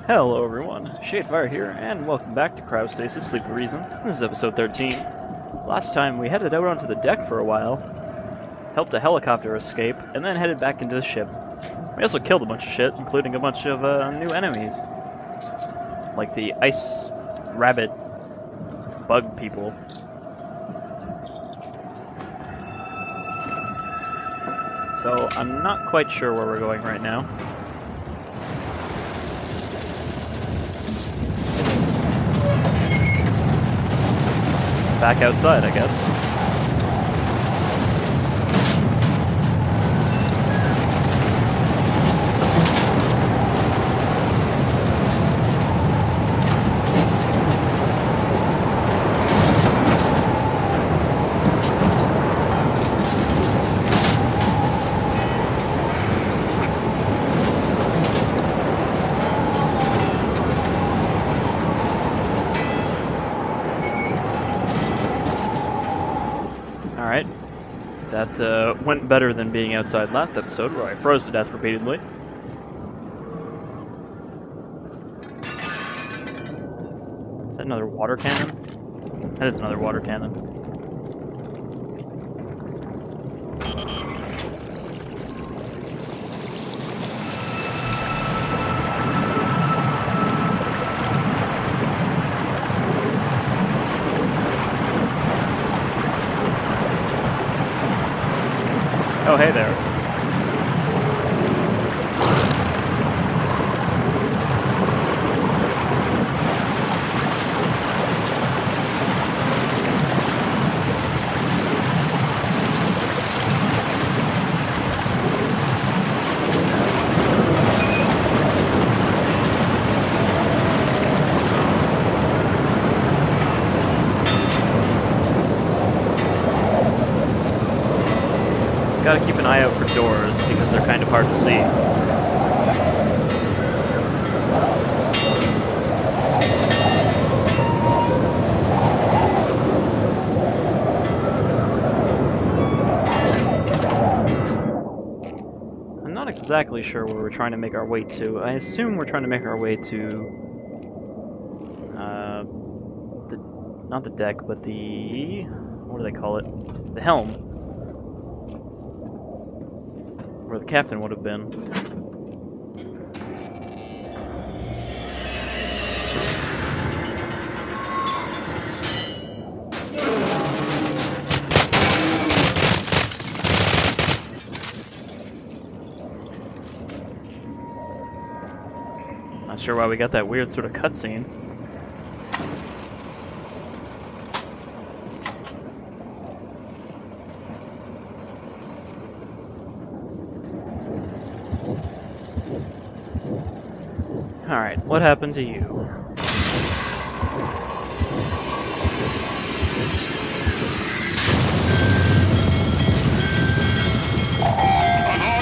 Hello everyone, Shadefire here, and welcome back to Cryostasis Sleep with Reason. This is episode 13. Last time we headed out onto the deck for a while, helped a helicopter escape, and then headed back into the ship. We also killed a bunch of shit, including a bunch of new enemies. Like the ice rabbit bug people. So I'm not quite sure where we're going right now. Back outside, I guess. Alright, that went better than being outside last episode where I froze to death repeatedly. Is that another water cannon? That is another water cannon. Oh, hey there. Gotta keep an eye out for doors because they're kind of hard to see. I'm not exactly sure where we're trying to make our way to. I assume we're trying to make our way to not the deck, but the, what do they call it? The helm. Where the captain would have been. Not sure why we got that weird sort of cutscene. Alright, what happened to you? An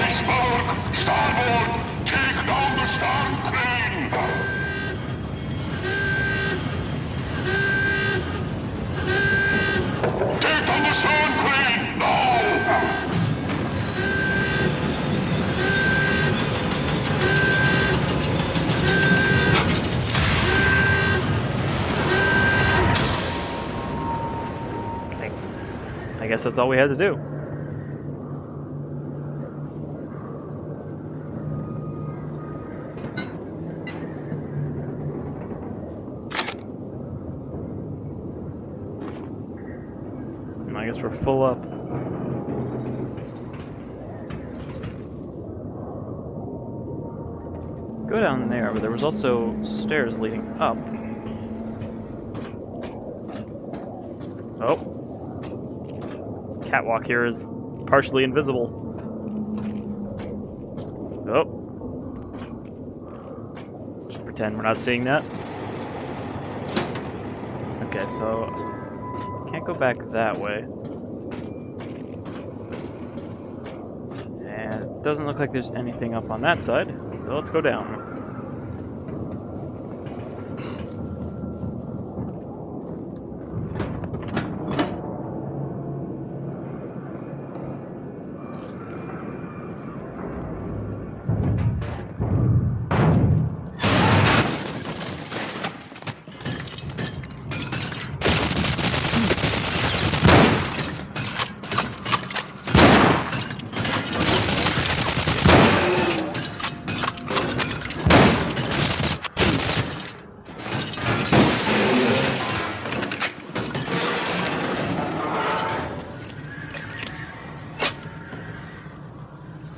iceberg! Starboard! Take down the stern crane! Take down the stern crane! Now! I guess that's all we had to do. And I guess we're full up. Go down there, but there was also stairs leading up. Oh. Catwalk here is partially invisible. Oh. Just pretend we're not seeing that. Okay, so can't go back that way. And it doesn't look like there's anything up on that side, so let's go down.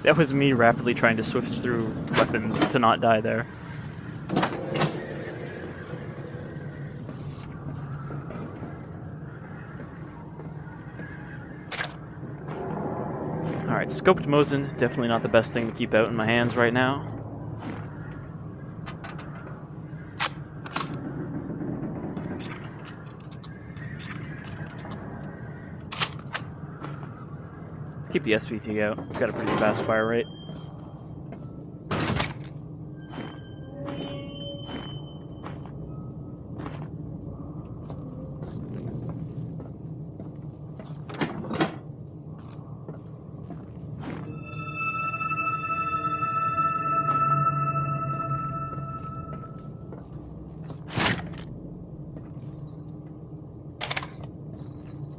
That was me rapidly trying to switch through weapons to not die there. Alright, scoped Mosin, definitely not the best thing to keep out in my hands right now. Keep the SVT out. It's got a pretty fast fire rate.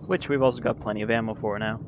Which we've also got plenty of ammo for now.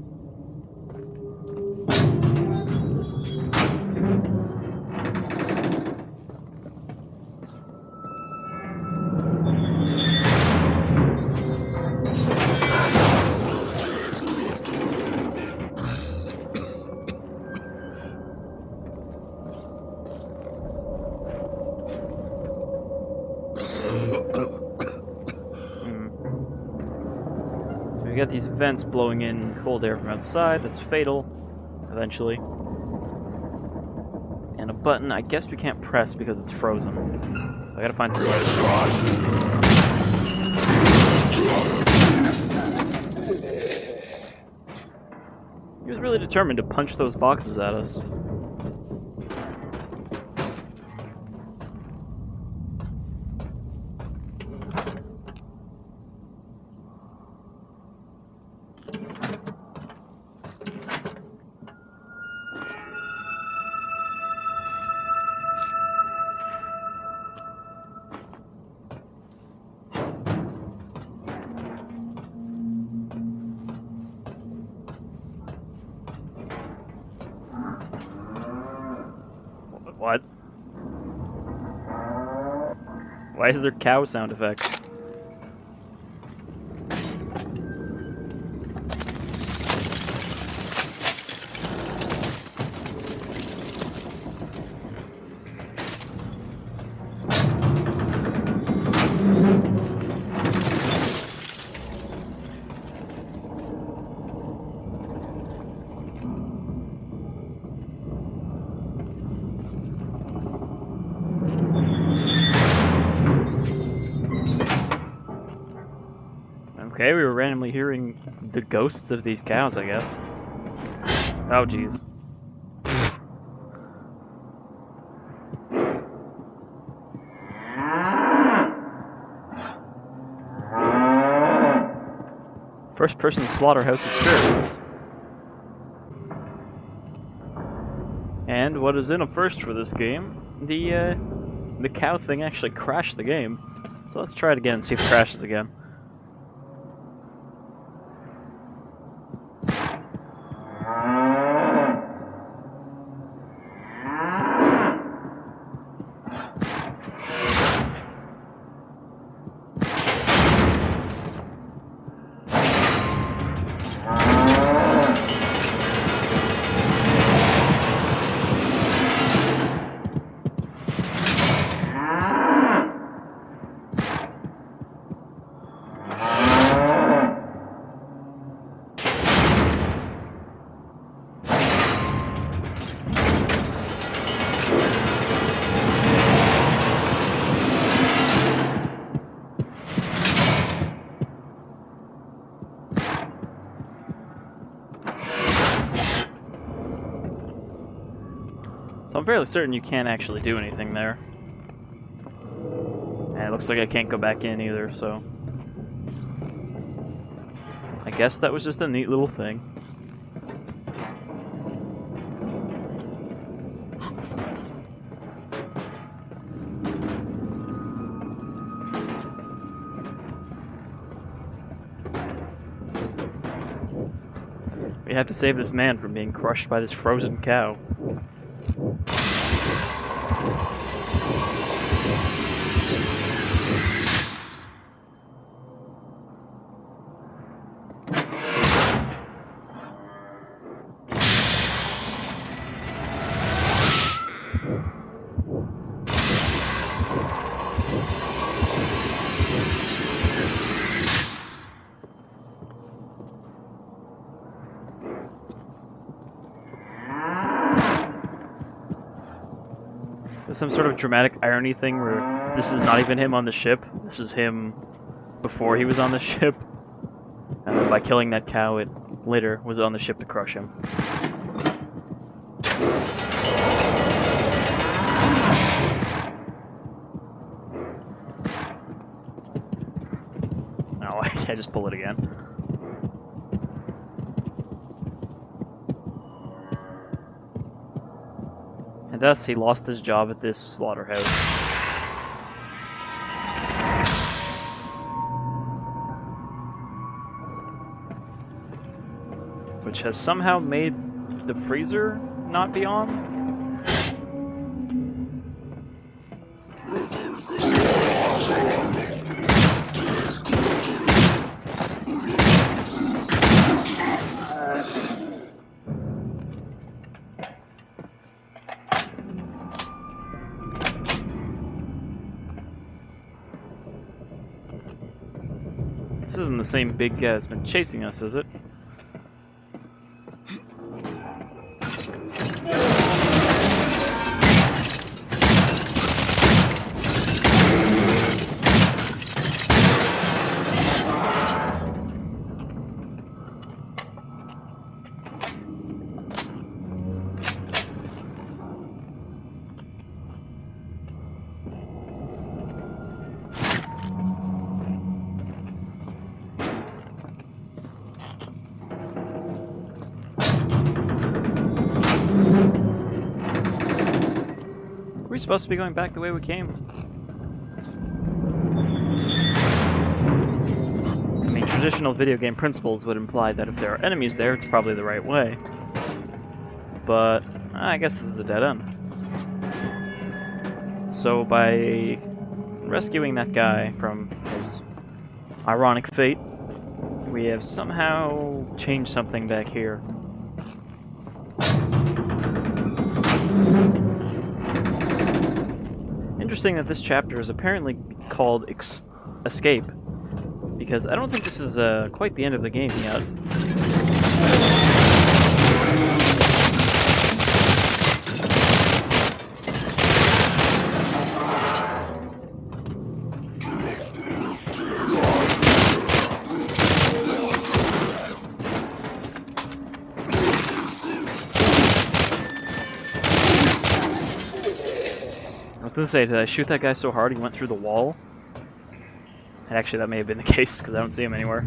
We got these vents blowing in cold air from outside. That's fatal, eventually. And a button I guess we can't press because it's frozen. I gotta find some way to survive. He was really determined to punch those boxes at us. What? Why is there cow sound effects? Okay, we were randomly hearing the ghosts of these cows, I guess. Oh, jeez. First-person slaughterhouse experience. And what is in a first for this game? The cow thing actually crashed the game. So let's try it again and see if it crashes again. So I'm fairly certain you can't actually do anything there. And it looks like I can't go back in either, so... I guess that was just a neat little thing. We have to save this man from being crushed by this frozen cow. There's some sort of dramatic irony thing where this is not even him on the ship. This is him before he was on the ship. And then by killing that cow, it later was on the ship to crush him. Oh, I just pull it again. And thus, he lost his job at this slaughterhouse. Which has somehow made the freezer not be on? This isn't the same big guy that's been chasing us, is it? Are we supposed to be going back the way we came? I mean, traditional video game principles would imply that if there are enemies there, it's probably the right way. But I guess this is the dead end. So by rescuing that guy from his ironic fate, we have somehow changed something back here. Interesting that this chapter is apparently called Escape, because I don't think this is quite the end of the game yet. I was gonna say, did I shoot that guy so hard he went through the wall? And actually, that may have been the case, because I don't see him anywhere.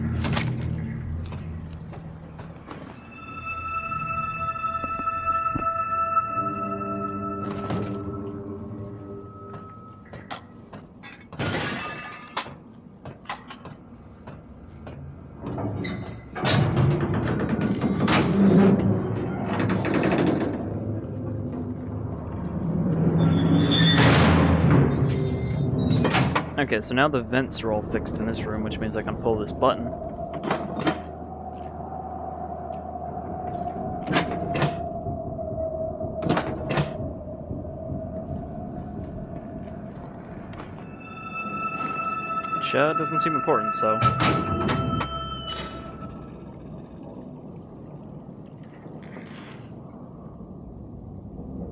Okay, so now the vents are all fixed in this room, which means I can pull this button. Which doesn't seem important, so...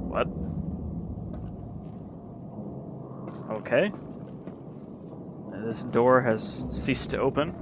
What? Okay. This door has ceased to open.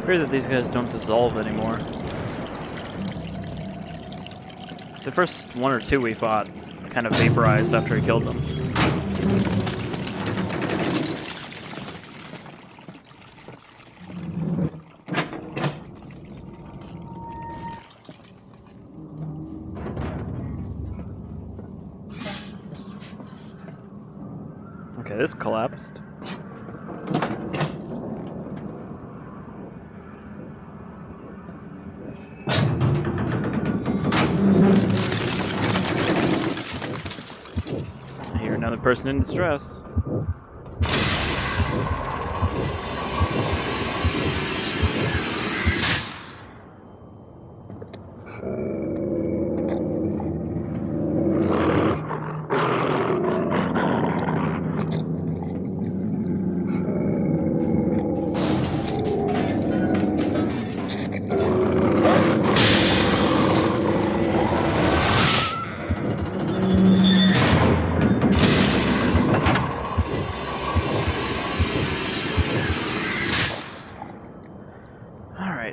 Weird that these guys don't dissolve anymore. The first one or two we fought kind of vaporized after he killed them. Okay, this collapsed. I hear another person in distress.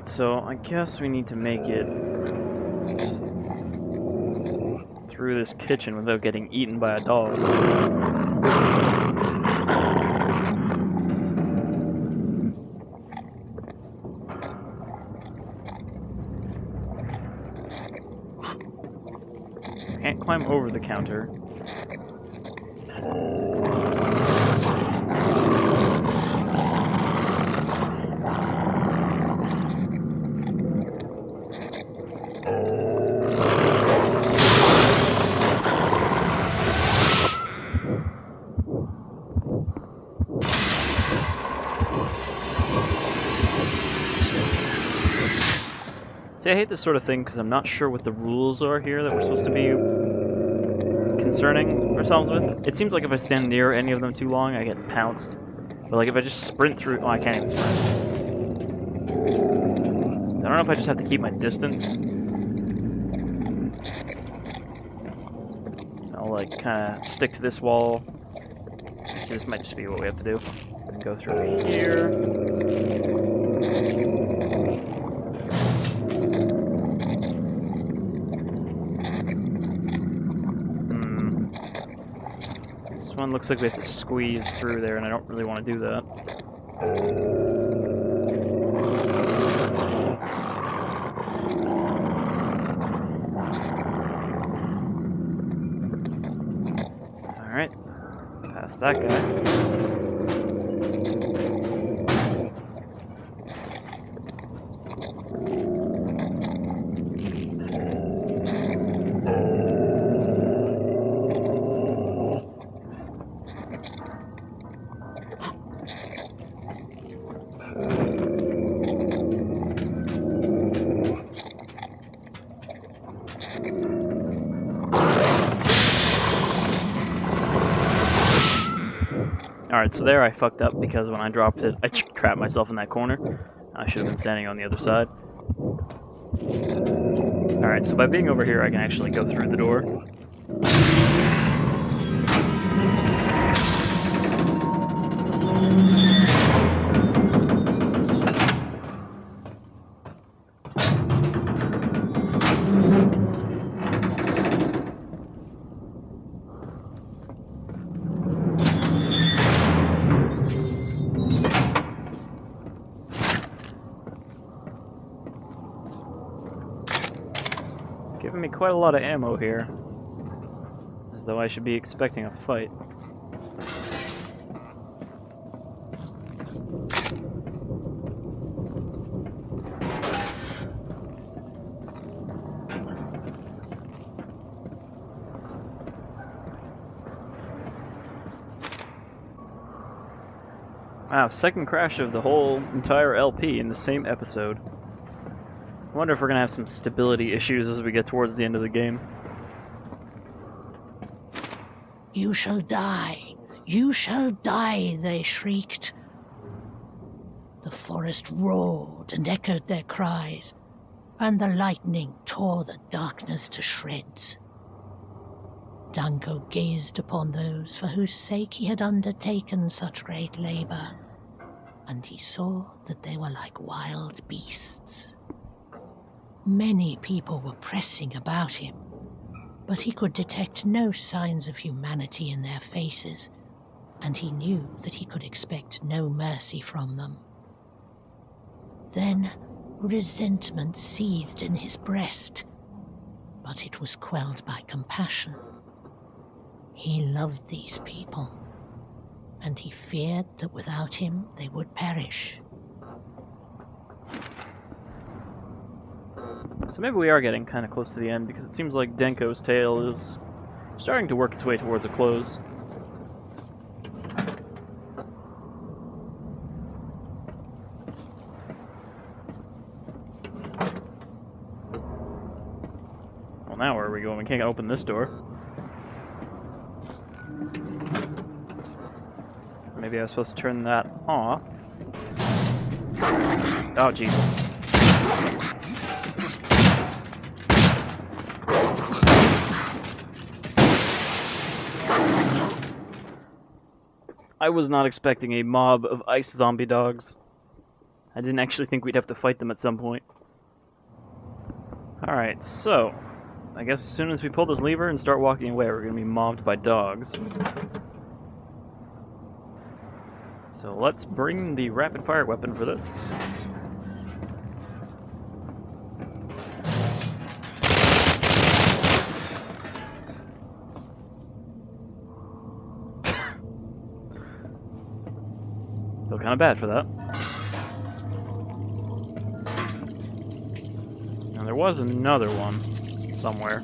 So I guess we need to make it through this kitchen without getting eaten by a dog. Can't climb over the counter. See, I hate this sort of thing because I'm not sure what the rules are here that we're supposed to be concerning ourselves with. It seems like if I stand near any of them too long, I get pounced. But like if I just sprint through... Oh, I can't even sprint. I don't know if I just have to keep my distance. I'll like kind of stick to this wall. This might just be what we have to do. And go through here. One looks like we have to squeeze through there, and I don't really want to do that. Alright. Past that guy. Alright, so there I fucked up because when I dropped it, I trapped myself in that corner. I should have been standing on the other side. Alright, so by being over here, I can actually go through the door. Giving me quite a lot of ammo here. As though I should be expecting a fight. Wow, second crash of the whole entire LP in the same episode. I wonder if we're gonna have some stability issues as we get towards the end of the game. "You shall die! You shall die!" they shrieked. The forest roared and echoed their cries, and the lightning tore the darkness to shreds. Danko gazed upon those for whose sake he had undertaken such great labor, and he saw that they were like wild beasts. Many people were pressing about him, but he could detect no signs of humanity in their faces, and he knew that he could expect no mercy from them. Then resentment seethed in his breast, but it was quelled by compassion. He loved these people, and he feared that without him they would perish. So maybe we are getting kind of close to the end, because it seems like Denko's tale is starting to work its way towards a close. Well, now where are we going? We can't open this door. Maybe I was supposed to turn that off. Oh, Jesus. I was not expecting a mob of ice zombie dogs. I didn't actually think we'd have to fight them at some point. Alright, so I guess as soon as we pull this lever and start walking away, we're going to be mobbed by dogs. So let's bring the rapid fire weapon for this. Feel kind of bad for that. Now there was another one somewhere.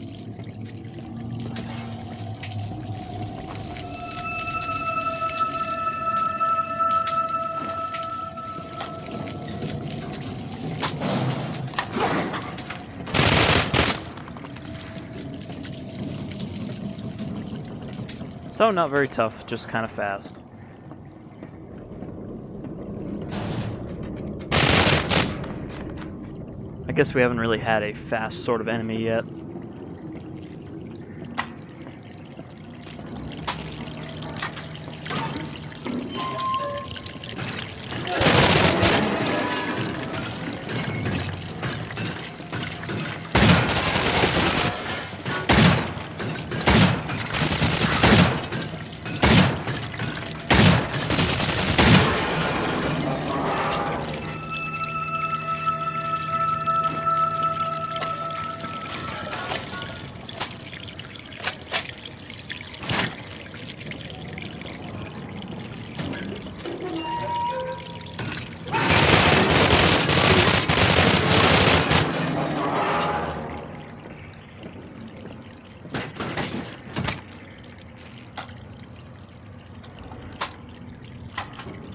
So not very tough, just kind of fast. I guess we haven't really had a fast sort of enemy yet.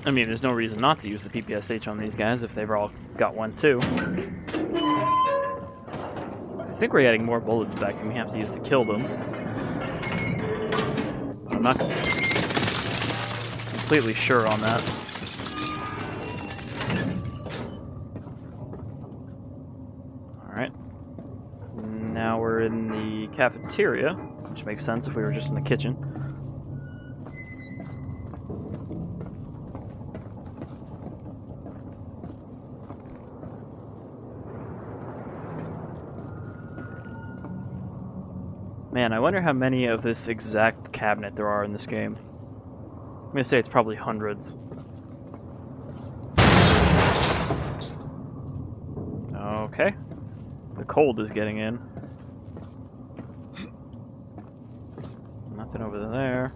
I mean, there's no reason not to use the PPSH on these guys if they've all got one too. I think we're getting more bullets back than we have to use to kill them. I'm not completely sure on that. Alright. Now we're in the cafeteria, which makes sense if we were just in the kitchen. Man, I wonder how many of this exact cabinet there are in this game. I'm gonna say it's probably hundreds. Okay. The cold is getting in. Nothing over there.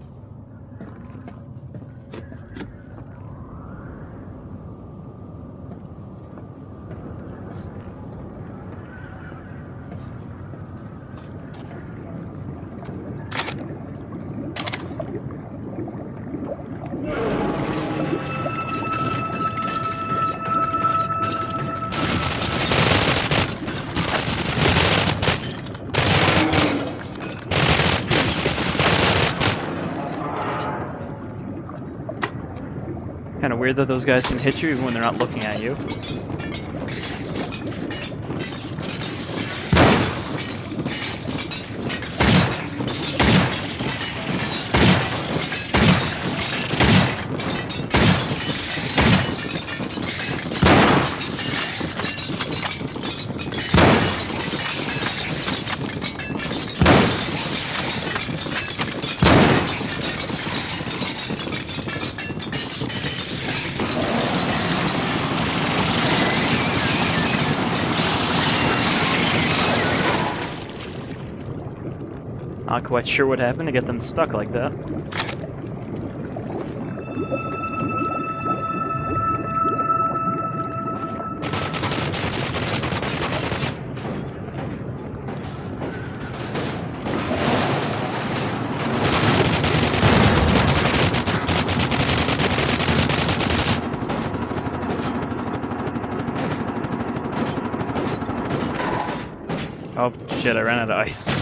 Kind of weird that those guys can hit you even when they're not looking at you. Not quite sure what happened to get them stuck like that. Oh shit, I ran out of ice.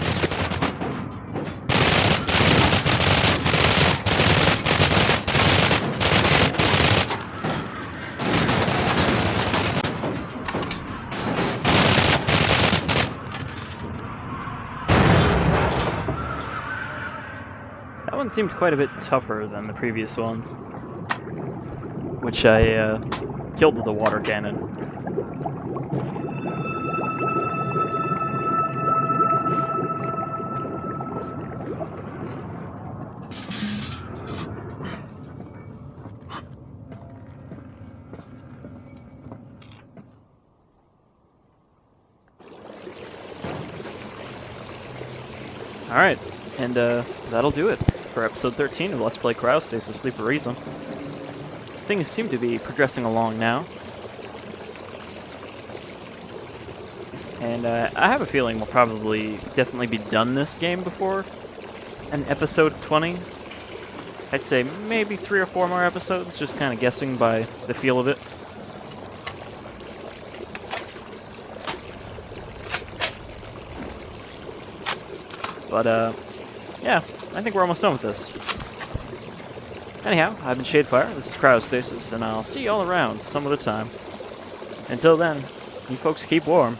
That one seemed quite a bit tougher than the previous ones, which I killed with a water cannon. Alright, and that'll do it for episode 13 of Let's Play Cryostasis Sleep of Reason. Things seem to be progressing along now. And I have a feeling we'll probably definitely be done this game before an episode 20. I'd say maybe 3 or 4 more episodes, just kind of guessing by the feel of it. But, yeah, I think we're almost done with this. Anyhow, I've been Shadefire, this is Cryostasis, and I'll see you all around some other time. Until then, you folks keep warm.